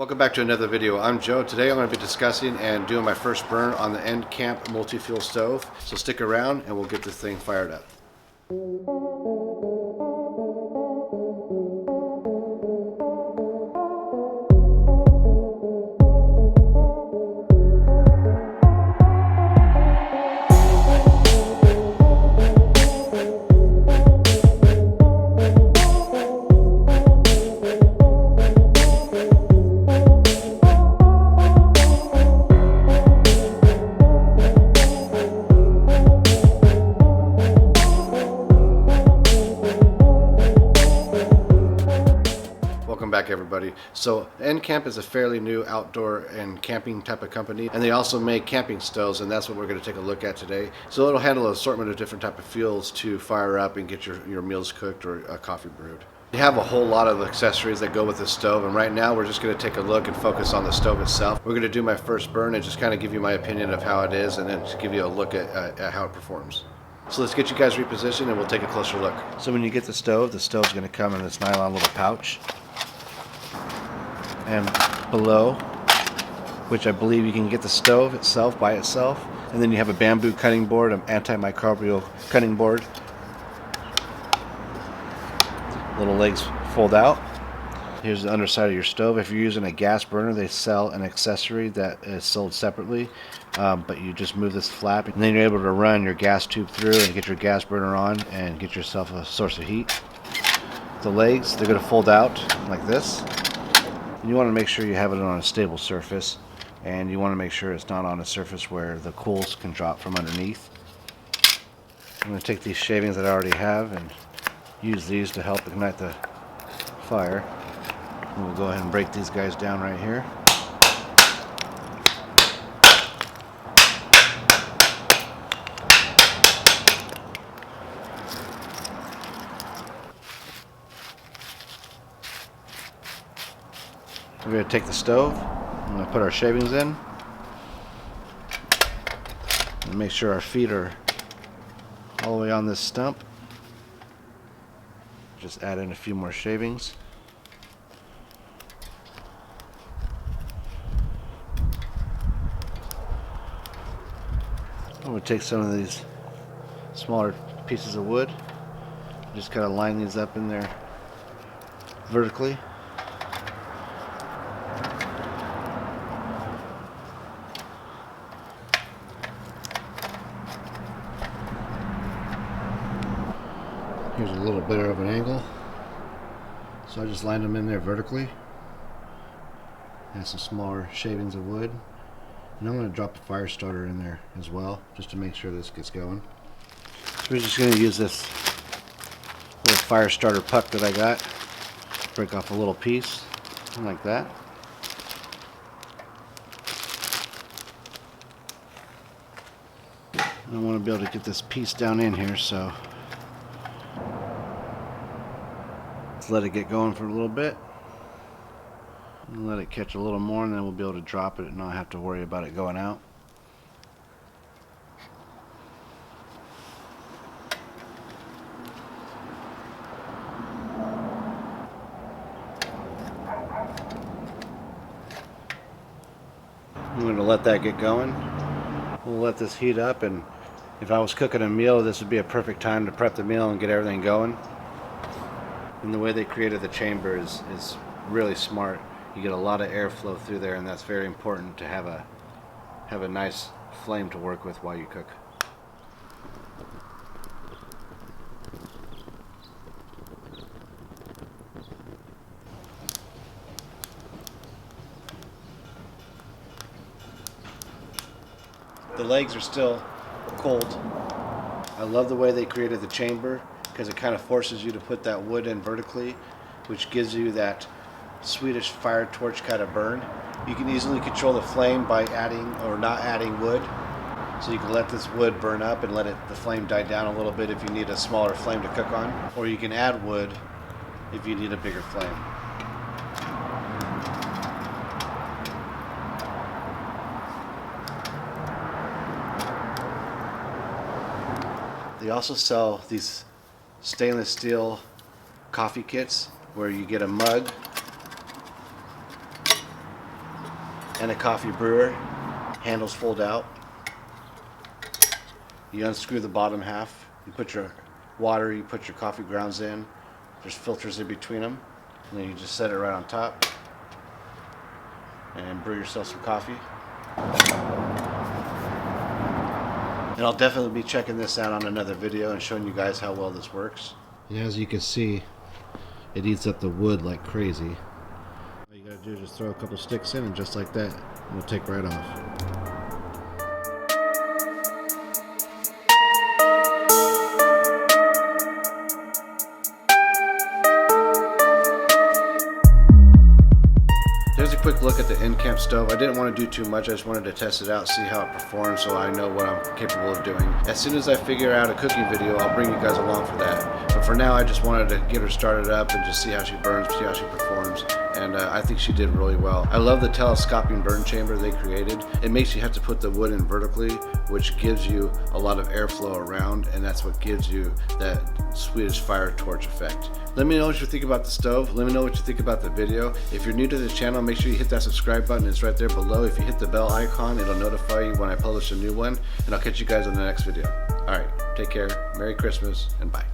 Welcome back to another video. I'm Joe. Today I'm going to be discussing and doing my first burn on the Ncamp multi-fuel stove. So stick around and we'll get this thing fired up. Welcome back, everybody. So Ncamp is a fairly new outdoor and camping type of company, and they also make camping stoves, and that's what we're going to take a look at today. So it'll handle an assortment of different type of fuels to fire up and get your meals cooked or coffee brewed. You have a whole lot of accessories that go with the stove, and right now we're just going to take a look and focus on the stove itself. We're going to do my first burn and just kind of give you my opinion of how it is, and then just give you a look at how it performs. So let's get you guys repositioned and we'll take a closer look. So when you get the stove's going to come in this nylon little pouch. And below, which I believe you can get the stove itself by itself, and then you have a bamboo cutting board, an antimicrobial cutting board. Little legs fold out. Here's the underside of your stove. If you're using a gas burner, they sell an accessory that is sold separately, but you just move this flap and then you're able to run your gas tube through and get your gas burner on and get yourself a source of heat. The legs, they're going to fold out like this. You want to make sure you have it on a stable surface, and you want to make sure it's not on a surface where the coals can drop from underneath. I'm going to take these shavings that I already have and use these to help ignite the fire. And we'll go ahead and break these guys down right here. We're going to take the stove, I'm going to put our shavings in, and make sure our feet are all the way on this stump. Just add in a few more shavings. I'm going to take some of these smaller pieces of wood, just kind of line these up in there vertically. Here's a little bit of an angle, so I just lined them in there vertically. And some smaller shavings of wood, and I'm going to drop a fire starter in there as well, just to make sure this gets going. So we're just going to use this little fire starter puck that I got, break off a little piece, like that. I want to be able to get this piece down in here, so let's let it get going for a little bit and let it catch a little more, and then we'll be able to drop it and not have to worry about it going out. I'm going to let that get going. We'll let this heat up, and if I was cooking a meal, this would be a perfect time to prep the meal and get everything going. And the way they created the chamber is really smart. You get a lot of airflow through there, and that's very important to have a nice flame to work with while you cook. The legs are still cold. I love the way they created the chamber, because it kind of forces you to put that wood in vertically, which gives you that Swedish fire torch kind of burn. You can easily control the flame by adding or not adding wood. So you can let this wood burn up and let the flame die down a little bit if you need a smaller flame to cook on. Or you can add wood if you need a bigger flame. They also sell these stainless steel coffee kits where you get a mug and a coffee brewer. Handles fold out. You unscrew the bottom half. You put your water, you put your coffee grounds in. There's filters in between them. And then you just set it right on top. And brew yourself some coffee. And I'll definitely be checking this out on another video and showing you guys how well this works. Yeah, as you can see, it eats up the wood like crazy. All you gotta do is just throw a couple sticks in, and just like that, it'll take right off. Here's a quick look at the Ncamp stove. I didn't want to do too much. I just wanted to test it out, see how it performs, so I know what I'm capable of doing. As soon as I figure out a cooking video, I'll bring you guys along for that. But for now, I just wanted to get her started up and just see how she burns, see how she performs. And I think she did really well. I love the telescoping burn chamber they created. It makes you have to put the wood in vertically, which gives you a lot of airflow around, and that's what gives you that Swedish fire torch effect. Let me know what you think about the stove. Let me know what you think about the video. If you're new to this channel, make sure you hit that subscribe button. It's right there below. If you hit the bell icon, it'll notify you when I publish a new one, and I'll catch you guys on the next video. All right, take care. Merry Christmas, and bye.